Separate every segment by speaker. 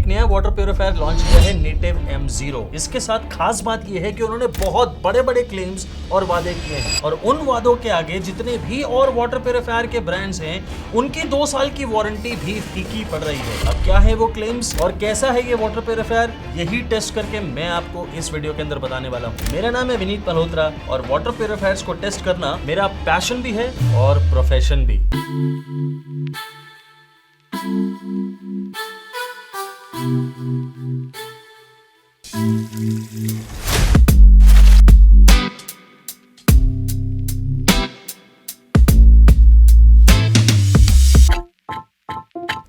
Speaker 1: नया water purifier launch किया है नेटिव M0। इसके साथ खास बात यह है कि उन्होंने बहुत बड़े बड़े क्लेम्स और वादे किए हैं और उन वादों के आगे जितने भी और वाटर प्यूरिफायर के ब्रांड्स हैं उनकी 2 साल की वारंटी भी फीकी पड़ रही है। अब क्या है वो क्लेम्स और कैसा है ये वाटर प्यूरिफायर, यही टेस्ट करके मैं आपको इस वीडियो के अंदर बताने वाला हूँ। मेरा नाम है विनीत मल्होत्रा और वाटर प्यूरिफायर्स को टेस्ट करना मेरा पैशन भी है और प्रोफेशन भी।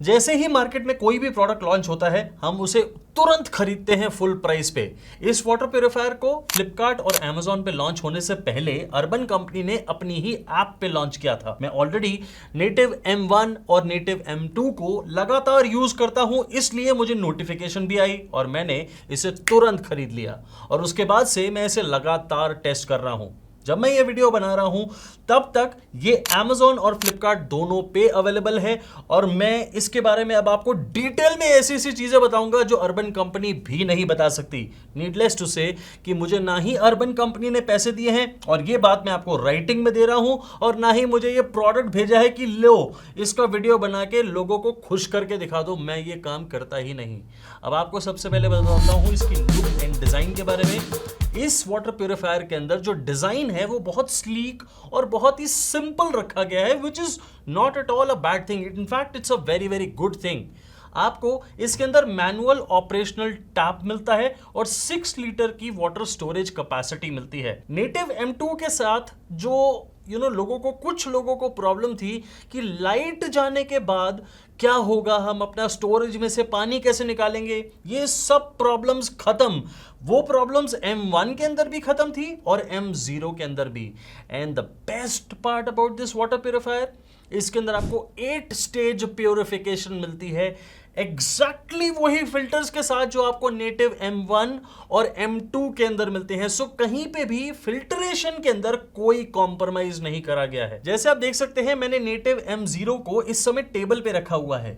Speaker 1: जैसे ही मार्केट में कोई भी प्रोडक्ट लॉन्च होता है हम उसे तुरंत खरीदते हैं फुल प्राइस पे। इस वाटर प्यूरिफायर को फ्लिपकार्ट और Amazon पे लॉन्च होने से पहले अर्बन कंपनी ने अपनी ही ऐप पे लॉन्च किया था। मैं ऑलरेडी नेटिव M1 और नेटिव M2 को लगातार यूज करता हूं, इसलिए मुझे नोटिफिकेशन भी आई और मैंने इसे तुरंत खरीद लिया और उसके बाद से मैं इसे लगातार टेस्ट कर रहा हूं। जब मैं ये वीडियो बना रहा हूं तब तक ये Amazon और Flipkart दोनों पे अवेलेबल है और मैं इसके बारे में अब आपको डिटेल में ऐसी ऐसी चीजें बताऊंगा जो अर्बन कंपनी भी नहीं बता सकती। नीडलेस टू से कि मुझे ना ही अर्बन कंपनी ने पैसे दिए हैं और ये बात मैं आपको राइटिंग में दे रहा हूं और ना ही मुझे ये प्रोडक्ट भेजा है कि लो इसका वीडियो बना के लोगों को खुश करके दिखा दो। मैं ये काम करता ही नहीं। अब आपको सबसे पहले बताता हूं इसकी लुक एंड डिजाइन के बारे में। इस वाटर प्यूरिफायर के अंदर जो डिजाइन है वो बहुत स्लीक और बहुत ही सिंपल रखा गया है, which is not at all a bad thing. In fact it's a very very good thing. आपको इसके अंदर मैनुअल ऑपरेशनल टैप मिलता है और 6 लीटर की वाटर स्टोरेज कैपेसिटी मिलती है। नेटिव M2 के साथ जो कुछ लोगों को प्रॉब्लम थी कि लाइट जाने के बाद क्या होगा, हम अपना स्टोरेज में से पानी कैसे निकालेंगे, ये सब प्रॉब्लम्स खत्म। वो प्रॉब्लम्स M1 के अंदर भी खत्म थी और M0 के अंदर भी। And the best part about this water purifier, इसके अंदर आपको 8 स्टेज प्यूरिफिकेशन मिलती है, एग्जैक्टली वही फिल्टर्स के साथ जो आपको नेटिव M1 और M2 के अंदर मिलते हैं। सो कहीं पे भी फिल्ट्रेशन के अंदर कोई कॉम्प्रोमाइज नहीं करा गया है। जैसे आप देख सकते हैं मैंने नेटिव M0 को इस समय टेबल पे रखा हुआ है,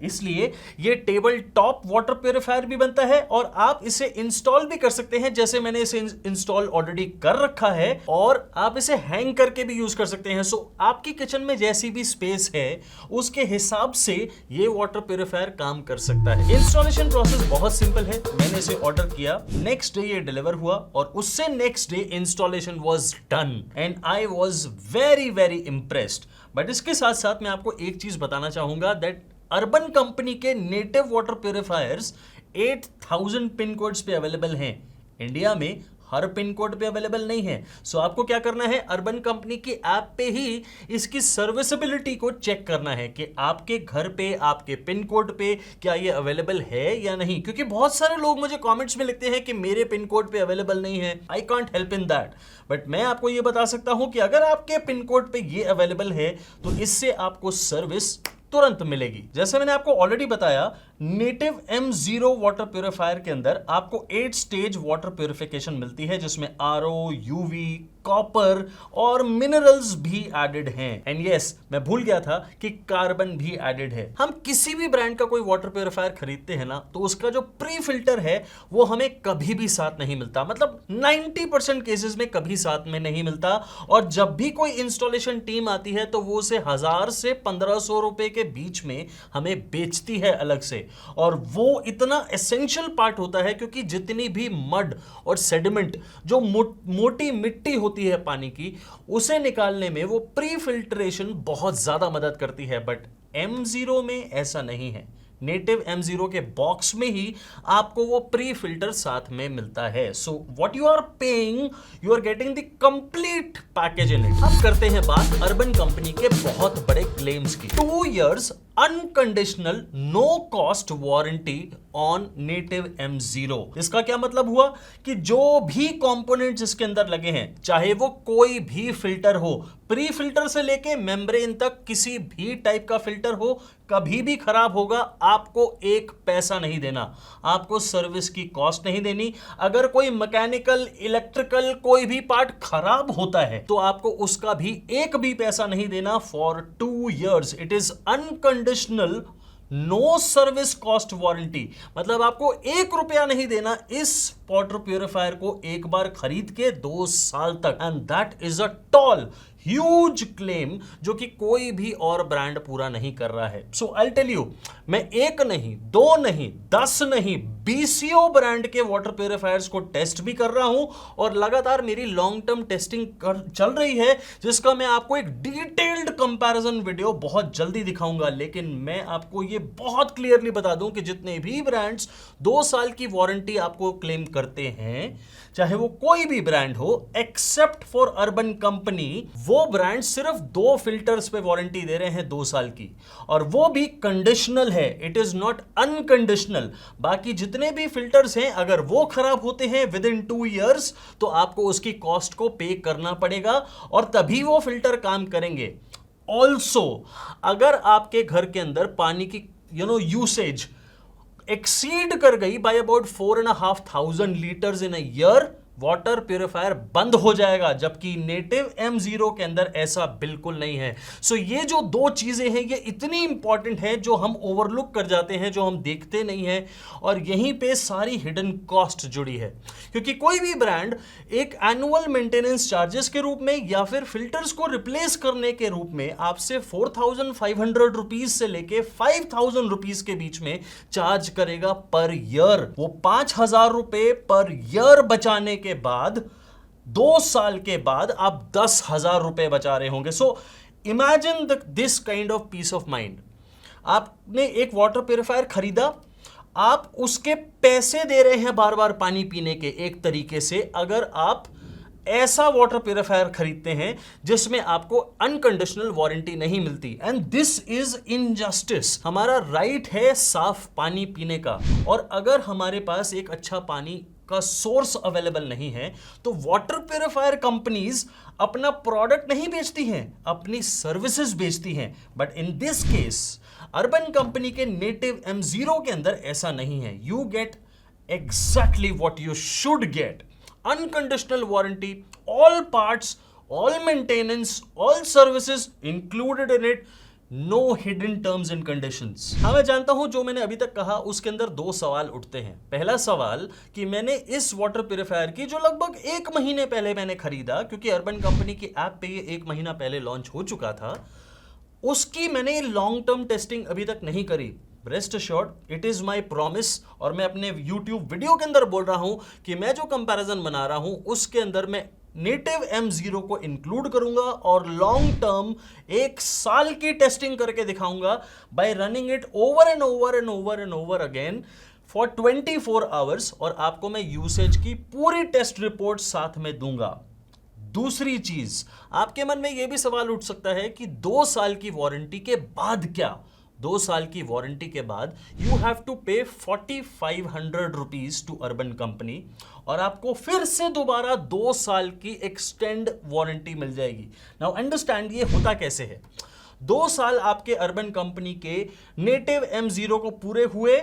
Speaker 1: इसलिए ये टेबल टॉप वाटर प्यूरिफायर भी बनता है और आप इसे इंस्टॉल भी कर सकते हैं। जैसे मैंने इसे इंस्टॉल ऑलरेडी कर रखा है और आप इसे हैंग करके भी यूज कर सकते हैं। सो आपकी किचन में जैसी भी स्पेस है उसके हिसाब से ये वाटर प्यूरिफायर काम कर सकता है। इंस्टॉलेशन प्रोसेस बहुत सिंपल है। मैंने इसे ऑर्डर किया, नेक्स्ट डे ये डिलीवर हुआ और उससे next day installation was done and I was very very impressed. But इसके साथ साथ मैं आपको एक चीज बताना चाहूंगा दैट अर्बन कंपनी के native water purifiers 8000 pin codes पे अवेलेबल हैं। इंडिया में हर पिन कोड पे अवेलेबल नहीं है। सो आपको क्या करना है, अर्बन कंपनी की ऐप पे ही इसकी सर्विसेबिलिटी को चेक करना है कि आपके घर पे आपके पिन कोड पे क्या ये अवेलेबल है या नहीं। क्योंकि बहुत सारे लोग मुझे कमेंट्स में लिखते हैं कि मेरे पिन कोड पे अवेलेबल नहीं है। I can't help in that, but मैं आपको ये बता सकता हूं कि अगर आपके पिन कोड पे ये अवेलेबल है तो इससे आपको सर्विस तुरंत मिलेगी। जैसे मैंने आपको ऑलरेडी बताया, नेटिव M0 वाटर प्यूरिफायर के अंदर आपको 8 स्टेज वाटर प्यूरिफिकेशन मिलती है जिसमें RO, UV, कॉपर और मिनरल्स भी एडेड हैं। एंड यस, मैं भूल गया था कि कार्बन भी एडेड है। हम किसी भी ब्रांड का कोई वाटर प्यूरिफायर खरीदते हैं ना तो उसका जो प्री फिल्टर है वो हमें कभी भी साथ नहीं मिलता। मतलब 90% केसेस में कभी साथ में नहीं मिलता और जब भी कोई इंस्टॉलेशन टीम आती है तो वो उसे 1000 से 1500 रुपए के बीच में हमें बेचती है अलग से। और वो इतना एसेंशियल पार्ट होता है क्योंकि जितनी भी मड और सेडिमेंट जो मोटी मिट्टी होती है पानी की, उसे निकालने में वो प्री फिल्ट्रेशन बहुत ज्यादा मदद करती है। बट M0 में ऐसा नहीं है। नेटिव M0 के बॉक्स में ही आपको वो प्री फिल्टर साथ में मिलता है। So what you are paying, you are getting the complete package in it. अब करते हैं बात अर्बन कंपनी के बहुत बड़े क्लेम्स की। 2 years unconditional no cost warranty on Native M0। इसका क्या मतलब हुआ कि जो भी कंपोनेंट्स इसके अंदर लगे हैं, चाहे वो कोई भी फिल्टर हो, प्री फिल्टर से लेके मेम्ब्रेन तक किसी भी टाइप का फिल्टर हो, कभी भी खराब होगा आपको 1 पैसा नहीं देना, आपको सर्विस की कॉस्ट नहीं देनी। अगर कोई मैकेनिकल इलेक्ट्रिकल कोई भी पार्ट खराब होता है तो आपको उसका भी 1 भी पैसा नहीं देना for 2 years। It is unconditional no service cost warranty, मतलब आपको 1 रुपया नहीं देना इस वाटर प्यूरिफायर को एक बार खरीद के 2 साल तक। And that is a tall huge claim जो कि कोई भी और ब्रांड पूरा नहीं कर रहा है। सो आई टेल यू, मैं 1 नहीं 2 नहीं 10 नहीं 20 ब्रांड के वाटर प्यूरिफायर्स को टेस्ट भी कर रहा हूं और लगातार मेरी लॉन्ग टर्म टेस्टिंग चल रही है, जिसका मैं आपको एक डिटेल्ड कंपैरिजन वीडियो बहुत जल्दी दिखाऊंगा। लेकिन मैं आपको ये बहुत क्लियरली बता दूं कि जितने भी ब्रांड्स 2 साल की वारंटी आपको क्लेम करते हैं, चाहे वो कोई भी ब्रांड हो एक्सेप्ट फॉर अर्बन कंपनी, वो ब्रांड सिर्फ 2 फिल्टर्स पे वारंटी दे रहे हैं 2 साल की, और वो भी कंडीशनल है, इट इज नॉट अनकंडीशनल। बाकी जितने भी फिल्टर्स हैं अगर वो खराब होते हैं विद इन 2 इयर्स तो आपको उसकी कॉस्ट को पे करना पड़ेगा और तभी वो फिल्टर काम करेंगे। ऑल्सो अगर आपके घर के अंदर पानी की यूसेज एक्सीड कर गई by about 4,500 litres in a year, water purifier बंद हो जाएगा, जबकि नेटिव M0 के अंदर ऐसा बिल्कुल नहीं है। सो ये जो 2 चीजें हैं ये इतनी इंपॉर्टेंट है जो हम ओवरलुक कर जाते हैं, जो हम देखते नहीं हैं, और यहीं पे सारी हिडन कॉस्ट जुड़ी है। क्योंकि कोई भी ब्रांड एक एनुअल मेंटेनेंस चार्जेस के रूप में या फिर फिल्टर्स को रिप्लेस करने के रूप में आपसे 4,500 रुपीज से लेके 5,000 रुपीज के बीच में चार्ज करेगा पर ईयर। वो 5,000 रुपए पर ईयर बचाने के बाद 2 साल के बाद आप 10,000 रुपए बचा रहे होंगे। So imagine this kind of peace of mind. आपने एक वाटर प्यूरिफायर खरीदा, आप उसके पैसे दे रहे हैं बार बार पानी पीने के। एक तरीके से अगर आप ऐसा वाटर प्यूरिफायर खरीदते हैं जिसमें आपको अनकंडीशनल वारंटी नहीं मिलती, एंड दिस इज इनजस्टिस। हमारा राइट है साफ पानी पीने का, और अगर हमारे पास एक अच्छा पानी का सोर्स अवेलेबल नहीं है तो वाटर प्यूरिफायर कंपनीज अपना प्रोडक्ट नहीं बेचती हैं, अपनी सर्विसेज बेचती हैं। But in this case Urban Company के नेटिव M0 के अंदर ऐसा नहीं है। You get exactly what you should get, unconditional warranty, all parts, all maintenance, all services included in it, no hidden terms and conditions. हाँ, मैं जानता हूं जो मैंने अभी तक कहा उसके अंदर 2 सवाल उठते हैं। पहला सवाल कि मैंने इस वाटर प्यूरिफायर की जो लगभग 1 महीने पहले मैंने खरीदा, क्योंकि अर्बन कंपनी की ऐप पे ये 1 महीना पहले लॉन्च हो चुका था, उसकी मैंने लॉन्ग टर्म टेस्टिंग अभी तक नहीं करी। Rest assured, it is my promise, और मैं अपने YouTube वीडियो के अंदर बोल रहा हूं कि मैं जो कंपैरिजन बना रहा हूं उसके अंदर मैं नेटिव M0 को इंक्लूड करूंगा और लॉन्ग टर्म 1 साल की टेस्टिंग करके दिखाऊंगा bye running it over and over and over and over again for 24 hours, और आपको मैं यूसेज की पूरी टेस्ट रिपोर्ट साथ में दूंगा। दूसरी चीज, आपके मन में यह भी सवाल उठ सकता है कि 2 साल की वारंटी के बाद क्या? 2 साल की वारंटी के बाद यू हैव टू पे 4,500 रुपीज टू अर्बन कंपनी, और आपको फिर से दोबारा 2 साल की एक्सटेंड वारंटी मिल जाएगी। नाउ अंडरस्टैंड ये होता कैसे है। 2 साल आपके अर्बन कंपनी के नेटिव M0 को पूरे हुए,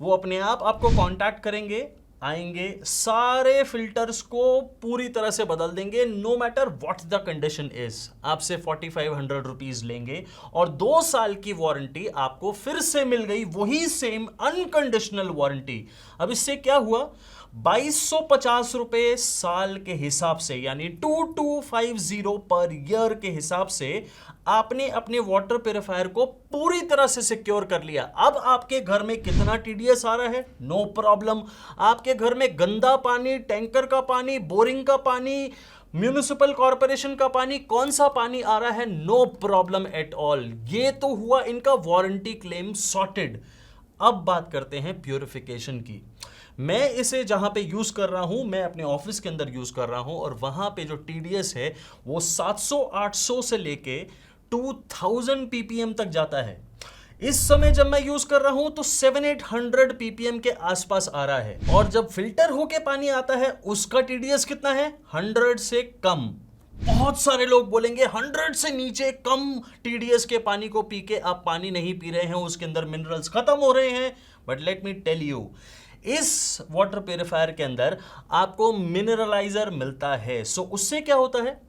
Speaker 1: वो अपने आप आपको कांटेक्ट करेंगे, आएंगे, सारे फिल्टर्स को पूरी तरह से बदल देंगे, no matter what the condition is. आपसे 4,500 रुपीज लेंगे और 2 साल की वारंटी आपको फिर से मिल गई, वही सेम अनकंडीशनल वारंटी। अब इससे क्या हुआ? 2,250 रुपए साल के हिसाब से, यानी 2,250 पर ईयर के हिसाब से आपने अपने वाटर प्यूरिफायर को पूरी तरह से सिक्योर कर लिया। अब आपके घर में कितना TDS आ रहा है? No problem. आपके घर में गंदा पानी, टैंकर का पानी, बोरिंग का पानी, म्यूनिसिपल कॉर्पोरेशन का पानी, कौन सा पानी आ रहा है? No problem at all. ये तो हुआ इनका वारंटी क्लेम सॉर्टेड। अब बात करते हैं प्यूरिफिकेशन की। मैं इसे जहां पे यूज कर रहा हूं, मैं अपने ऑफिस के अंदर यूज कर रहा हूं, और वहां पे जो TDS है वो 700-800 से लेके 2000 ppm तक जाता है। इस समय जब मैं यूज कर रहा हूं तो 700-800 ppm के आसपास आ रहा है, और जब फिल्टर होके पानी आता है उसका TDS कितना है? 100 से कम। बहुत सारे लोग बोलेंगे 100 से नीचे कम TDS के पानी को पी के आप पानी नहीं पी रहे हैं, उसके अंदर मिनरल्स खत्म हो रहे हैं। But let me tell you, इस वाटर प्यूरिफायर के अंदर आपको मिनरलाइजर मिलता है। सो उससे क्या होता है?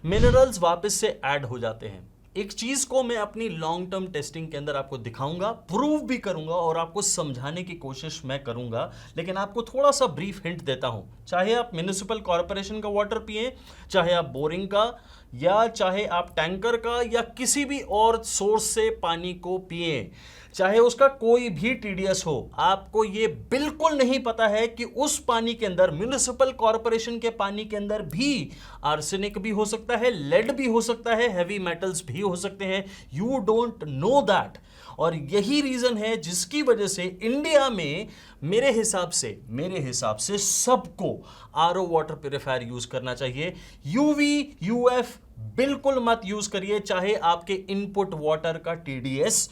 Speaker 1: मिनरल्स वापस से ऐड हो जाते हैं। एक चीज को मैं अपनी लॉन्ग टर्म टेस्टिंग के अंदर आपको दिखाऊंगा, प्रूव भी करूंगा और आपको समझाने की कोशिश मैं करूंगा, लेकिन आपको थोड़ा सा ब्रीफ हिंट देता हूं। चाहे आप म्युनिसिपल कॉर्पोरेशन का वाटर पिए, चाहे आप बोरिंग का, या चाहे आप टैंकर का, या किसी भी और सोर्स से पानी को पिए, चाहे उसका कोई भी टीडीएस हो, आपको ये बिल्कुल नहीं पता है कि उस पानी के अंदर, म्युनिसिपल कॉर्पोरेशन के पानी के अंदर भी आर्सेनिक भी हो सकता है, लेड भी हो सकता है, हैवी मेटल्स भी हो सकते हैं। You don't know that. और यही रीजन है जिसकी वजह से इंडिया में मेरे हिसाब से सबको आरओ वाटर प्यूरिफायर यूज करना चाहिए। यूवी यूएफ बिल्कुल मत यूज करिए, चाहे आपके इनपुट वाटर का टीडीएस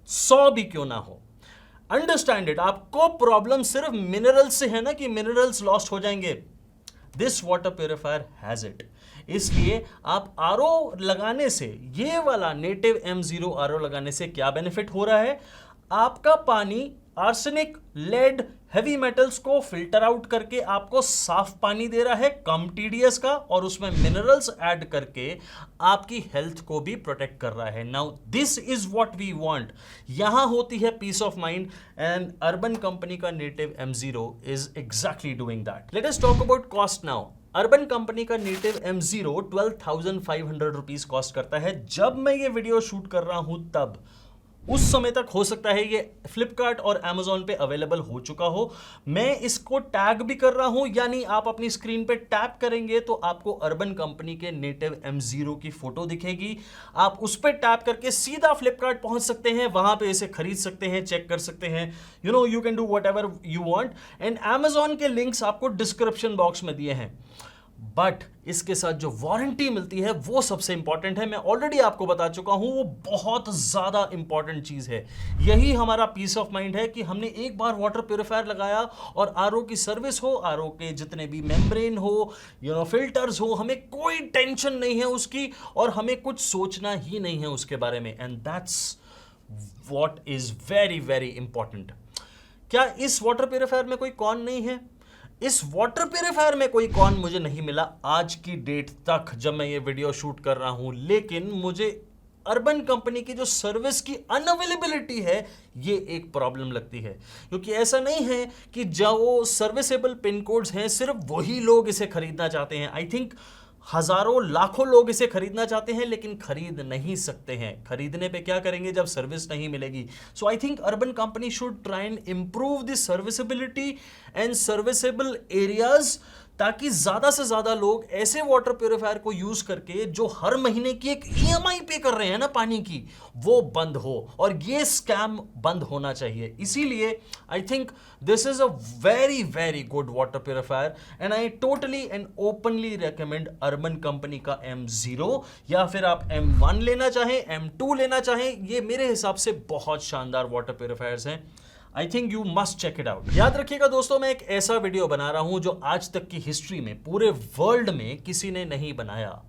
Speaker 1: 100 भी क्यों ना हो। Understand it. आपको प्रॉब्लम सिर्फ मिनरल्स से है ना, कि मिनरल्स लॉस्ट हो जाएंगे। This water purifier has it. इसलिए आप आरओ लगाने से, ये वाला नेटिव M0 आरओ लगाने से क्या बेनिफिट हो रहा है, आपका पानी आर्सेनिक, लेड, हैवी मेटल्स को फिल्टर आउट करके आपको साफ पानी दे रहा है, कम टीडीएस का, और उसमें मिनरल्स ऐड करके आपकी हेल्थ को भी प्रोटेक्ट कर रहा है। Now this is what we want. यहां होती है peace of mind, and Urban Company का native M0 is exactly doing that. Let us talk about cost now. Urban Company का नेटिव M0 12,500 रुपीज कॉस्ट करता है। जब मैं ये वीडियो शूट कर रहा हूं तब, उस समय तक हो सकता है ये फ्लिपकार्ट और Amazon पे अवेलेबल हो चुका हो। मैं इसको टैग भी कर रहा हूं, यानी आप अपनी स्क्रीन पे टैप करेंगे तो आपको अर्बन कंपनी के नेटिव M0 की फोटो दिखेगी। आप उस पर टैप करके सीधा फ्लिपकार्ट पहुंच सकते हैं, वहां पे इसे खरीद सकते हैं, चेक कर सकते हैं। You can do whatever you want. And Amazon के लिंक्स आपको डिस्क्रिप्शन बॉक्स में दिए हैं। बट इसके साथ जो वारंटी मिलती है वो सबसे इंपॉर्टेंट है। मैं ऑलरेडी आपको बता चुका हूं, वो बहुत ज्यादा इंपॉर्टेंट चीज है। यही हमारा पीस ऑफ माइंड है कि हमने एक बार वाटर प्यूरिफायर लगाया और आरओ की सर्विस हो, आरओ के जितने भी मेम्ब्रेन हो, फिल्टर्स हो, हमें कोई टेंशन नहीं है उसकी, और हमें कुछ सोचना ही नहीं है उसके बारे में। And that's what is very very important. क्या इस वाटर प्यूरिफायर में कोई कॉन नहीं है? इस वाटर प्यूरिफायर में कोई कॉन मुझे नहीं मिला आज की डेट तक, जब मैं ये वीडियो शूट कर रहा हूं। लेकिन मुझे अर्बन कंपनी की जो सर्विस की अनअवेलेबिलिटी है, ये एक प्रॉब्लम लगती है। क्योंकि ऐसा नहीं है कि जो सर्विसेबल पिन कोड्स हैं सिर्फ वही लोग इसे खरीदना चाहते हैं। आई थिंक हजारों लाखों लोग इसे खरीदना चाहते हैं, लेकिन खरीद नहीं सकते हैं। खरीदने पे क्या करेंगे जब सर्विस नहीं मिलेगी? So I think Urban Company should try and improve the serviceability and serviceable areas, ताकि ज्यादा से ज्यादा लोग ऐसे वाटर प्यूरिफायर को यूज करके, जो हर महीने की एक ईएमआई पे कर रहे हैं ना पानी की, वो बंद हो, और ये स्कैम बंद होना चाहिए। इसीलिए I think this is a very very good water purifier, and I totally and openly recommend urban Company का M0, या फिर आप M1 लेना चाहें, M2 लेना चाहें। ये मेरे हिसाब से बहुत शानदार वाटर प्यूरिफायर्स हैं। I think you must check it out. याद रखिएगा दोस्तों, मैं एक ऐसा वीडियो बना रहा हूं जो आज तक की हिस्ट्री में पूरे वर्ल्ड में किसी ने नहीं बनाया।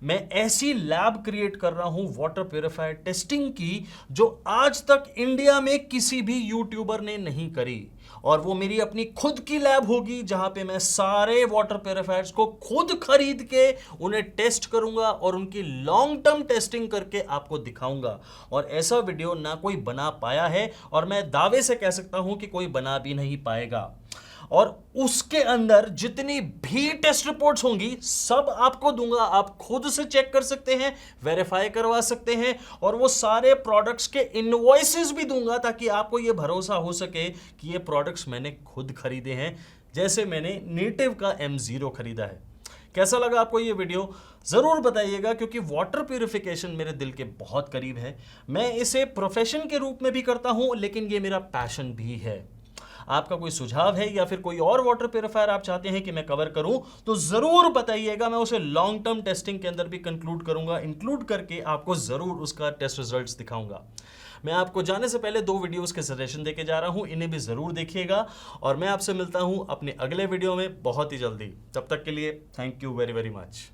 Speaker 1: मैं ऐसी लैब क्रिएट कर रहा हूं वाटर प्यूरिफायर टेस्टिंग की, जो आज तक इंडिया में किसी भी यूट्यूबर ने नहीं करी। और वो मेरी अपनी खुद की लैब होगी, जहां पे मैं सारे वाटर प्यूरिफायर्स को खुद खरीद के उन्हें टेस्ट करूंगा और उनकी लॉन्ग टर्म टेस्टिंग करके आपको दिखाऊंगा। और ऐसा वीडियो ना कोई बना पाया है, और मैं दावे से कह सकता हूं कि कोई बना भी नहीं पाएगा। और उसके अंदर जितनी भी टेस्ट रिपोर्ट्स होंगी सब आपको दूंगा। आप खुद से चेक कर सकते हैं, वेरीफाई करवा सकते हैं, और वो सारे प्रोडक्ट्स के इनवॉइसेस भी दूंगा, ताकि आपको ये भरोसा हो सके कि ये प्रोडक्ट्स मैंने खुद खरीदे हैं, जैसे मैंने नेटिव का M0 खरीदा है। कैसा लगा आपको ये वीडियो? जरूर बताइएगा, क्योंकि वाटर प्यूरिफिकेशन मेरे दिल के बहुत करीब है। मैं इसे प्रोफेशन के रूप में भी करता हूं, लेकिन ये मेरा पैशन भी है। आपका कोई सुझाव है या फिर कोई और वाटर प्यूरिफायर आप चाहते हैं कि मैं कवर करूं, तो जरूर बताइएगा। मैं उसे लॉन्ग टर्म टेस्टिंग के अंदर भी कंक्लूड करूंगा, इंक्लूड करके आपको जरूर उसका टेस्ट रिजल्ट्स दिखाऊंगा। मैं आपको जाने से पहले 2 वीडियोस के सजेशन देके जा रहा हूं, इन्हें भी जरूर देखिएगा। और मैं आपसे मिलता हूं अपने अगले वीडियो में बहुत ही जल्दी। तब तक के लिए thank you very very much.